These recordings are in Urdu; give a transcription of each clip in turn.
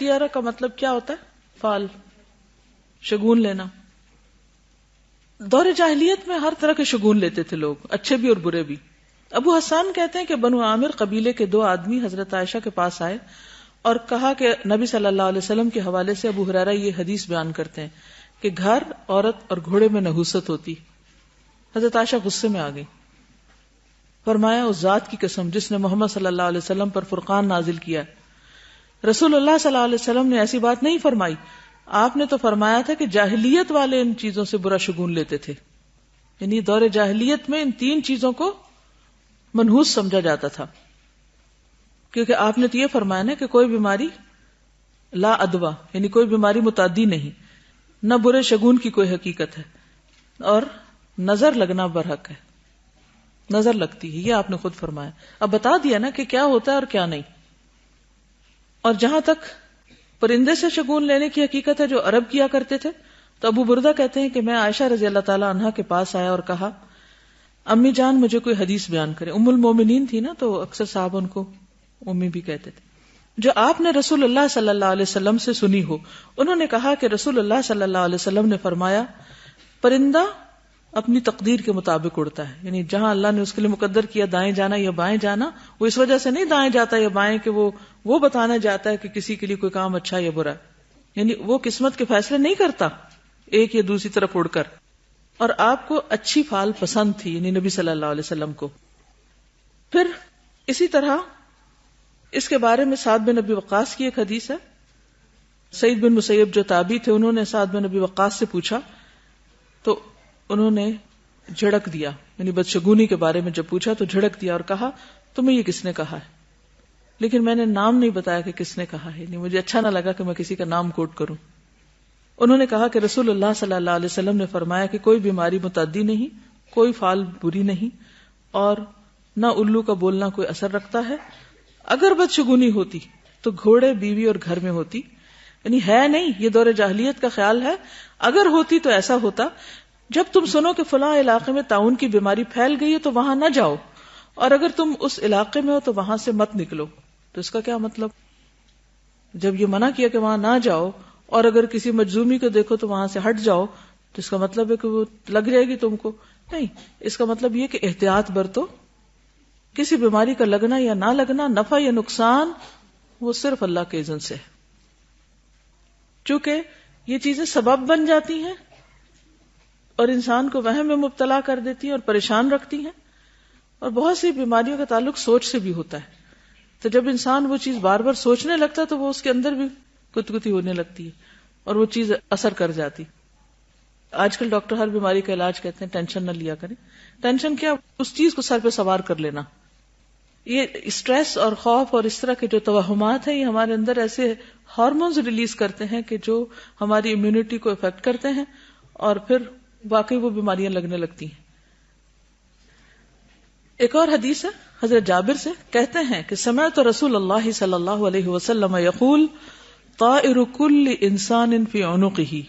اختیارہ کا مطلب کیا ہوتا ہے؟ فال، شگون لینا. دور جاہلیت میں ہر طرح کے شگون لیتے تھے لوگ، اچھے بھی اور برے بھی. ابو حسان کہتے ہیں کہ بنو عامر قبیلے کے 2 آدمی حضرت عائشہ کے پاس آئے اور کہا کہ نبی صلی اللہ علیہ وسلم کے حوالے سے ابو ہریرہ یہ حدیث بیان کرتے ہیں کہ گھر، عورت اور گھوڑے میں نحوست ہوتی. حضرت عائشہ غصے میں آ گئی. فرمایا اس ذات کی قسم جس نے محمد صلی اللہ علیہ وسلم پر فرقان نازل کیا، رسول اللہ صلی اللہ علیہ وسلم نے ایسی بات نہیں فرمائی. آپ نے تو فرمایا تھا کہ جاہلیت والے ان چیزوں سے برا شگون لیتے تھے. یعنی دور جاہلیت میں ان 3 چیزوں کو منحوس سمجھا جاتا تھا، کیونکہ آپ نے تو یہ فرمایا نا کہ کوئی بیماری لا ادوا، یعنی کوئی بیماری متعدی نہیں، نہ برے شگون کی کوئی حقیقت ہے، اور نظر لگنا برحق ہے. نظر لگتی ہے، یہ آپ نے خود فرمایا. اب بتا دیا نا کہ کیا ہوتا ہے اور کیا نہیں. اور جہاں تک پرندے سے شگون لینے کی حقیقت ہے جو عرب کیا کرتے تھے، تو ابو بردہ کہتے ہیں کہ میں عائشہ رضی اللہ تعالی عنہا کے پاس آیا اور کہا امی جان مجھے کوئی حدیث بیان کرے. ام المومنین تھی نا، تو اکثر صاحب ان کو امی بھی کہتے تھے. جو آپ نے رسول اللہ صلی اللہ علیہ وسلم سے سنی ہو. انہوں نے کہا کہ رسول اللہ صلی اللہ علیہ وسلم نے فرمایا پرندہ اپنی تقدیر کے مطابق اڑتا ہے. یعنی جہاں اللہ نے اس کے لیے مقدر کیا دائیں جانا یا بائیں جانا، وہ اس وجہ سے نہیں دائیں جاتا یا بائیں کہ وہ بتانا جاتا ہے کہ کسی کے لیے کوئی کام اچھا یا برا. یعنی وہ قسمت کے فیصلے نہیں کرتا ایک یا دوسری طرف اڑ کر. اور آپ کو اچھی فال پسند تھی، یعنی نبی صلی اللہ علیہ وسلم کو. پھر اسی طرح اس کے بارے میں سعد بن ابی وقاص کی ایک حدیث ہے. سعید بن مسیب جو تابعی تھے، انہوں نے سعد بن ابی وقاص سے پوچھا تو انہوں نے جھڑک دیا، یعنی بدشگونی کے بارے میں جب پوچھا تو جھڑک دیا اور کہا تمہیں یہ کس نے کہا ہے؟ لیکن میں نے نام نہیں بتایا کہ کس نے کہا ہے، مجھے اچھا نہ لگا کہ میں کسی کا نام کوٹ کروں. انہوں نے کہا کہ رسول اللہ صلی اللہ علیہ وسلم نے فرمایا کہ کوئی بیماری متعدی نہیں، کوئی فال بری نہیں، اور نہ الو کا بولنا کوئی اثر رکھتا ہے. اگر بدشگونی ہوتی تو گھوڑے، بیوی اور گھر میں ہوتی. یعنی ہے نہیں، یہ دور جاہلیت کا خیال ہے. اگر ہوتی تو ایسا ہوتا جب تم سنو کہ فلاں علاقے میں طاعون کی بیماری پھیل گئی ہے تو وہاں نہ جاؤ، اور اگر تم اس علاقے میں ہو تو وہاں سے مت نکلو. تو اس کا کیا مطلب؟ جب یہ منع کیا کہ وہاں نہ جاؤ، اور اگر کسی مجزومی کو دیکھو تو وہاں سے ہٹ جاؤ، تو اس کا مطلب ہے کہ وہ لگ جائے گی تم کو؟ نہیں، اس کا مطلب یہ کہ احتیاط برتو. کسی بیماری کا لگنا یا نہ لگنا، نفع یا نقصان، وہ صرف اللہ کے اذن سے ہے. چونکہ یہ چیزیں سبب بن جاتی ہیں اور انسان کو وہم میں مبتلا کر دیتی ہیں اور پریشان رکھتی ہیں. اور بہت سی بیماریوں کا تعلق سوچ سے بھی ہوتا ہے. تو جب انسان وہ چیز بار بار سوچنے لگتا ہے تو وہ اس کے اندر بھی کت ہونے لگتی ہے اور وہ چیز اثر کر جاتی. آج کل ڈاکٹر ہر بیماری کا علاج کہتے ہیں ٹینشن نہ لیا کریں. ٹینشن کیا؟ اس چیز کو سر پہ سوار کر لینا. یہ اسٹریس اور خوف اور اس طرح کے جو توہمات ہیں، یہ ہمارے اندر ایسے ہارمونز ریلیز کرتے ہیں کہ جو ہماری امیونٹی کو افیکٹ کرتے ہیں، اور پھر واقعی وہ بیماریاں لگنے لگتی ہیں. ایک اور حدیث ہے حضرت جابر سے، کہتے ہیں کہ سمعت رسول اللہ صلی اللہ علیہ وسلم یقول طائر کل انسان فی عنقہ.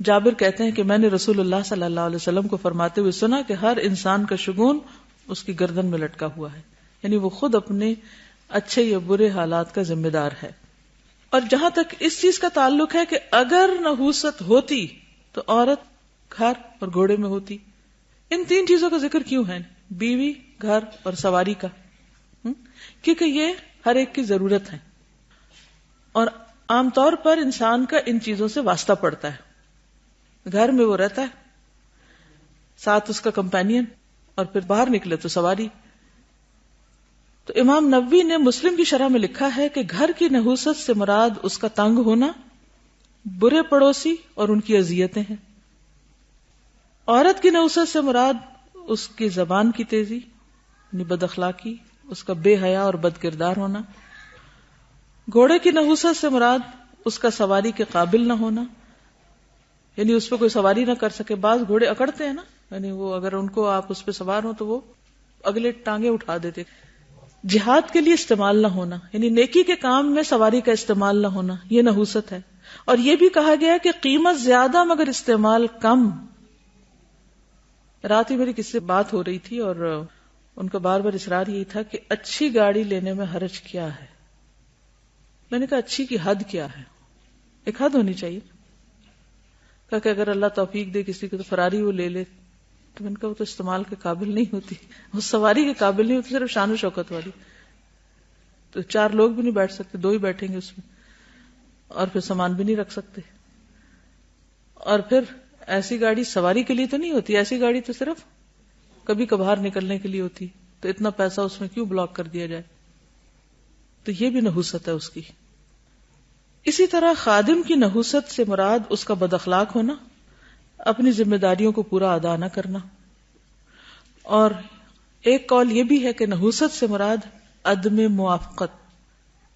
جابر کہتے ہیں کہ میں نے رسول اللہ صلی اللہ علیہ وسلم کو فرماتے ہوئے سنا کہ ہر انسان کا شگون اس کی گردن میں لٹکا ہوا ہے. یعنی وہ خود اپنے اچھے یا برے حالات کا ذمہ دار ہے. اور جہاں تک اس چیز کا تعلق ہے کہ اگر نحوست ہوتی تو عورت گھر اور گھوڑے میں ہوتی. ان 3 چیزوں کا ذکر کیوں ہے؟ بیوی، گھر اور سواری کا. کیونکہ یہ ہر ایک کی ضرورت ہے، اور عام طور پر انسان کا ان چیزوں سے واسطہ پڑتا ہے. گھر میں وہ رہتا ہے، ساتھ اس کا کمپینین، اور پھر باہر نکلے تو سواری. تو امام نووی نے مسلم کی شرح میں لکھا ہے کہ گھر کی نحوست سے مراد اس کا تنگ ہونا، برے پڑوسی اور ان کی اذیتیں ہیں. عورت کی نحوست سے مراد اس کی زبان کی تیزی، یعنی بد اخلاقی، اس کا بے حیا اور بد کردار ہونا. گھوڑے کی نحوست سے مراد اس کا سواری کے قابل نہ ہونا، یعنی اس پہ کوئی سواری نہ کر سکے. بعض گھوڑے اکڑتے ہیں نا، یعنی وہ اگر ان کو آپ اس پہ سوار ہو تو وہ اگلے ٹانگیں اٹھا دیتے. جہاد کے لیے استعمال نہ ہونا، یعنی نیکی کے کام میں سواری کا استعمال نہ ہونا، یہ نحوست ہے. اور یہ بھی کہا گیا کہ قیمت زیادہ مگر استعمال کم. رات ہی میری کسی سے بات ہو رہی تھی اور ان کا بار بار اصرار یہی تھا کہ اچھی گاڑی لینے میں حرج کیا ہے. میں نے کہا اچھی کی حد کیا ہے؟ ایک حد ہونی چاہیے. کہا کہ اگر اللہ توفیق دے کسی کو تو فراری وہ لے لے. تو میں نے کہا وہ تو استعمال کے قابل نہیں ہوتی, وہ سواری کے قابل نہیں ہوتی, صرف شان و شوکت والی. تو 4 لوگ بھی نہیں بیٹھ سکتے, 2 ہی بیٹھیں گے اس میں, اور پھر سامان بھی نہیں رکھ سکتے. اور پھر ایسی گاڑی سواری کے لیے تو نہیں ہوتی, ایسی گاڑی تو صرف کبھی کبھار نکلنے کے لیے ہوتی. تو اتنا پیسہ اس میں کیوں بلاک کر دیا جائے؟ تو یہ بھی نحوست ہے اس کی. اسی طرح خادم کی نحوست سے مراد اس کا بد اخلاق ہونا, اپنی ذمہ داریوں کو پورا ادا نہ کرنا. اور ایک قول یہ بھی ہے کہ نحوست سے مراد عدم موافقت.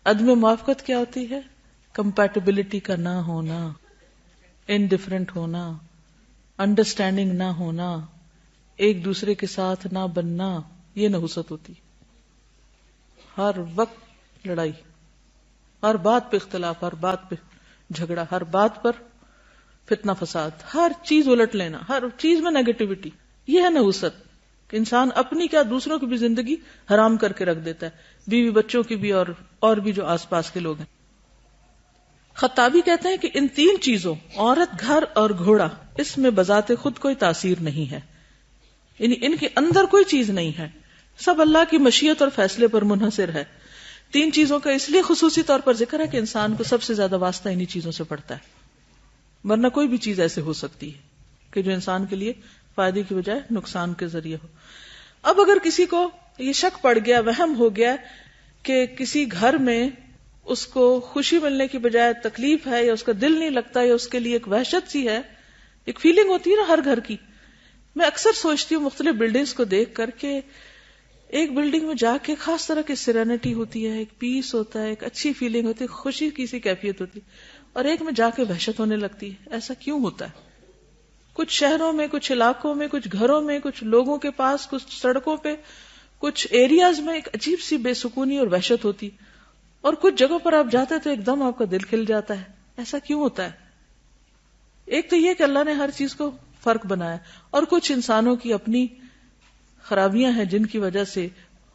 عدم موافقت کیا ہوتی ہے؟ کمپیٹیبلٹی کا نہ ہونا, انڈیفرنٹ ہونا, انڈرسٹینڈنگ نہ ہونا, ایک دوسرے کے ساتھ نہ بننا, یہ نحوست ہوتی. ہر وقت لڑائی, ہر بات پہ اختلاف, ہر بات پہ جھگڑا, ہر بات پر فتنہ فساد, ہر چیز الٹ لینا, ہر چیز میں نیگیٹیوٹی. یہ ہے نحوست کہ انسان اپنی کیا دوسروں کی بھی زندگی حرام کر کے رکھ دیتا ہے, بیوی بچوں کی بھی اور بھی جو آس پاس کے لوگ ہیں. خطابی کہتے ہیں کہ ان 3 چیزوں عورت, گھر اور گھوڑا, اس میں بذات خود کوئی تاثیر نہیں ہے, یعنی ان کے اندر کوئی چیز نہیں ہے, سب اللہ کی مشیت اور فیصلے پر منحصر ہے. 3 چیزوں کا اس لیے خصوصی طور پر ذکر ہے کہ انسان کو سب سے زیادہ واسطہ انہی چیزوں سے پڑتا ہے, ورنہ کوئی بھی چیز ایسے ہو سکتی ہے کہ جو انسان کے لیے فائدے کی بجائے نقصان کے ذریعے ہو. اب اگر کسی کو یہ شک پڑ گیا, وہم ہو گیا کہ کسی گھر میں اس کو خوشی ملنے کی بجائے تکلیف ہے, یا اس کا دل نہیں لگتا, یا اس کے لیے ایک وحشت سی ہے, ایک فیلنگ ہوتی ہے نا ہر گھر کی. میں اکثر سوچتی ہوں مختلف بلڈنگز کو دیکھ کر کے, ایک بلڈنگ میں جا کے خاص طرح کی سیرینٹی ہوتی ہے, ایک پیس ہوتا ہے, ایک اچھی فیلنگ ہوتی ہے, خوشی کی سی کیفیت ہوتی ہے, اور ایک میں جا کے وحشت ہونے لگتی ہے. ایسا کیوں ہوتا ہے؟ کچھ شہروں میں, کچھ علاقوں میں, کچھ گھروں میں, کچھ لوگوں کے پاس, کچھ سڑکوں پہ, کچھ ایریاز میں ایک عجیب سی بے سکونی اور وحشت ہوتی, اور کچھ جگہوں پر آپ جاتے تو ایک دم آپ کا دل کھل جاتا ہے. ایسا کیوں ہوتا ہے؟ ایک تو یہ کہ اللہ نے ہر چیز کو فرق بنایا, اور کچھ انسانوں کی اپنی خرابیاں ہیں جن کی وجہ سے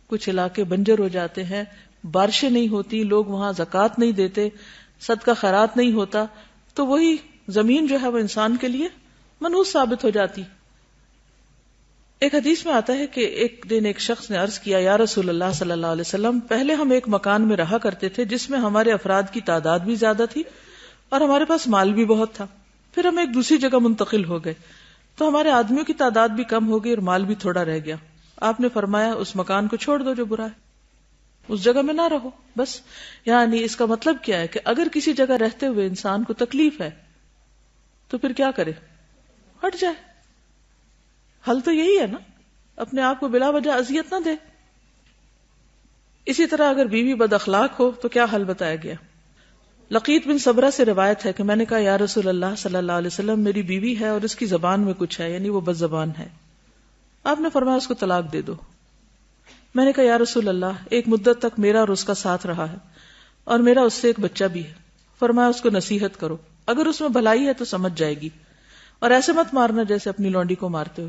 کچھ علاقے بنجر ہو جاتے ہیں, بارشیں نہیں ہوتی, لوگ وہاں زکوٰۃ نہیں دیتے, صدقہ خیرات نہیں ہوتا, تو وہی زمین جو ہے وہ انسان کے لیے منحوس ثابت ہو جاتی. ایک حدیث میں آتا ہے کہ ایک دن ایک شخص نے عرض کیا, یا رسول اللہ صلی اللہ علیہ وسلم, پہلے ہم ایک مکان میں رہا کرتے تھے جس میں ہمارے افراد کی تعداد بھی زیادہ تھی اور ہمارے پاس مال بھی بہت تھا. پھر ہم ایک دوسری جگہ منتقل ہو گئے تو ہمارے آدمیوں کی تعداد بھی کم ہو گئی اور مال بھی تھوڑا رہ گیا. آپ نے فرمایا اس مکان کو چھوڑ دو جو برا ہے, اس جگہ میں نہ رہو بس. یعنی اس کا مطلب کیا ہے کہ اگر کسی جگہ رہتے ہوئے انسان کو تکلیف ہے تو پھر کیا کرے؟ ہٹ جائے. حل تو یہی ہے نا, اپنے آپ کو بلا وجہ اذیت نہ دے. اسی طرح اگر بیوی بد اخلاق ہو تو کیا حل بتایا گیا؟ لقیط بن صبرہ سے روایت ہے کہ میں نے کہا, یا رسول اللہ صلی اللہ علیہ وسلم, میری بیوی ہے اور اس کی زبان میں کچھ ہے, یعنی وہ بد زبان ہے. آپ نے فرمایا اس کو طلاق دے دو. میں نے کہا, یا رسول اللہ, ایک مدت تک میرا اور اس کا ساتھ رہا ہے اور میرا اس سے ایک بچہ بھی ہے. فرمایا اس کو نصیحت کرو, اگر اس میں بھلائی ہے تو سمجھ جائے گی, اور ایسے مت مارنا جیسے اپنی لونڈی کو مارتے ہو,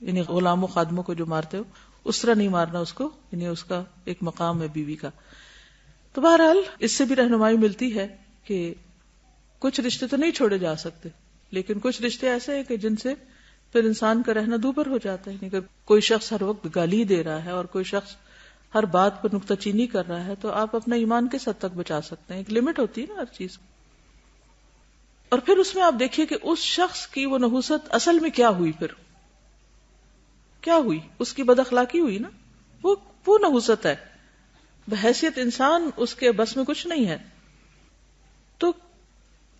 یعنی غلاموں خادموں کو جو مارتے ہو اس طرح نہیں مارنا اس کو, یعنی اس کا ایک مقام ہے بیوی کا. تو بہرحال اس سے بھی رہنمائی ملتی ہے کہ کچھ رشتے تو نہیں چھوڑے جا سکتے, لیکن کچھ رشتے ایسے ہیں کہ جن سے پھر انسان کا رہنا دوبر ہو جاتا ہے. اگر کوئی شخص ہر وقت گالی دے رہا ہے اور کوئی شخص ہر بات پر نکتہ چینی کر رہا ہے تو آپ اپنا ایمان کس حد تک بچا سکتے ہیں؟ ایک لمٹ ہوتی ہے نا ہر چیز. اور پھر اس میں آپ دیکھیے کہ اس شخص کی وہ نحوست اصل میں کیا ہوئی, پھر کیا ہوئی؟ اس کی بد اخلاقی ہوئی نا, وہ نحوست ہے. بحیثیت انسان اس کے بس میں کچھ نہیں ہے. تو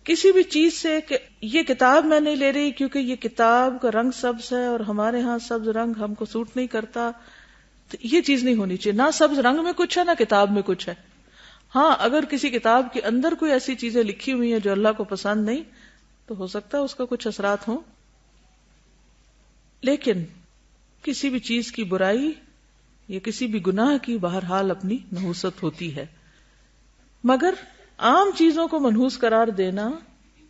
کسی بھی چیز سے کہ یہ کتاب میں نہیں لے رہی کیونکہ یہ کتاب کا رنگ سبز ہے اور ہمارے ہاں سبز رنگ ہم کو سوٹ نہیں کرتا, تو یہ چیز نہیں ہونی چاہیے. نہ سبز رنگ میں کچھ ہے نہ کتاب میں کچھ ہے. ہاں اگر کسی کتاب کے اندر کوئی ایسی چیزیں لکھی ہوئی ہیں جو اللہ کو پسند نہیں, تو ہو سکتا ہے اس کا کچھ اثرات ہوں, لیکن کسی بھی چیز کی برائی یا کسی بھی گناہ کی بہرحال اپنی نحوست ہوتی ہے. مگر عام چیزوں کو منحوس قرار دینا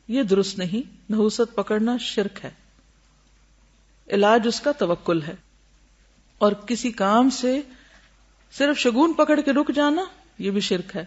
یہ درست نہیں. نحوست پکڑنا شرک ہے, علاج اس کا توکل ہے. اور کسی کام سے صرف شگون پکڑ کے رک جانا یہ بھی شرک ہے.